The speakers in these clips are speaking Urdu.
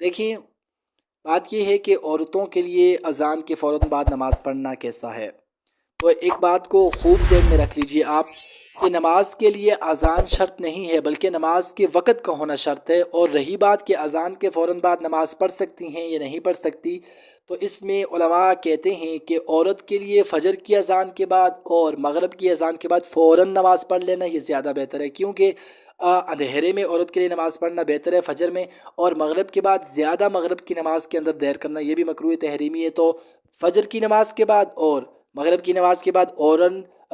دیکھیں، بات یہ ہے کہ عورتوں کے لیے اذان کے فوراً بعد نماز پڑھنا کیسا ہے۔ تو ایک بات کو خوب ذہن میں رکھ لیجئے آپ، کہ نماز کے لیے اذان شرط نہیں ہے بلکہ نماز کے وقت کا ہونا شرط ہے۔ اور رہی بات کہ اذان کے فوراً بعد نماز پڑھ سکتی ہیں یا نہیں پڑھ سکتی، تو اس میں علماء کہتے ہیں کہ عورت کے لیے فجر کی اذان کے بعد اور مغرب کی اذان کے بعد فوراً نماز پڑھ لینا یہ زیادہ بہتر ہے، کیونکہ اندھیرے میں عورت کے لیے نماز پڑھنا بہتر ہے فجر میں، اور مغرب کے بعد زیادہ مغرب کی نماز کے اندر دیر کرنا یہ بھی مکروہ تحریمی ہے۔ تو فجر کی نماز کے بعد اور مغرب کی نماز کے بعد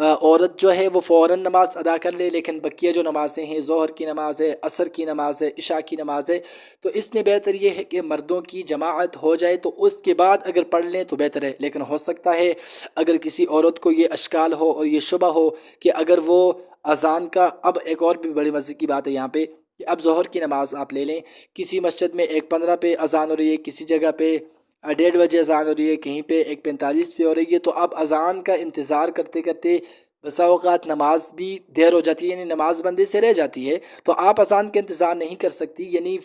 عورت جو ہے وہ فوراً نماز ادا کر لے، لیکن بقیہ جو نمازیں ہیں، ظہر کی نماز ہے، عصر کی نماز ہے، عشاء کی نماز ہے، تو اس میں بہتر یہ ہے کہ مردوں کی جماعت ہو جائے تو اس کے بعد اگر پڑھ لیں تو بہتر ہے۔ لیکن ہو سکتا ہے اگر کسی عورت کو یہ اشکال ہو اور یہ شبہ ہو کہ اگر وہ اذان کا، اب ایک اور بھی بڑی مزے کی بات ہے یہاں پہ، کہ اب ظہر کی نماز آپ لے لیں، کسی مسجد میں 1:15 پہ اذان ہو رہی ہے، کسی جگہ پہ 1:30 اذان ہو رہی ہے، کہیں پہ 1:45 پہ ہو رہی ہے، تو اب اذان کا انتظار کرتے کرتے بسا اوقات نماز بھی دیر ہو جاتی ہے، یعنی نماز بندے سے رہ جاتی ہے، تو آپ اذان کا انتظار نہیں کر سکتی، یعنی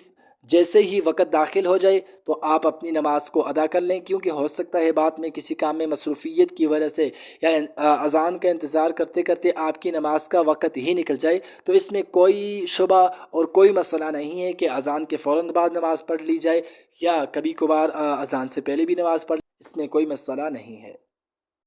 جیسے ہی وقت داخل ہو جائے تو آپ اپنی نماز کو ادا کر لیں، کیونکہ ہو سکتا ہے بعد میں کسی کام میں مصروفیت کی وجہ سے یا اذان کا انتظار کرتے کرتے آپ کی نماز کا وقت ہی نکل جائے، تو اس میں کوئی شبہ اور کوئی مسئلہ نہیں ہے کہ اذان کے فوراً بعد نماز پڑھ لی جائے یا کبھی کبھار اذان سے پہلے بھی نماز پڑھ، اس میں کوئی مسئلہ نہیں ہے۔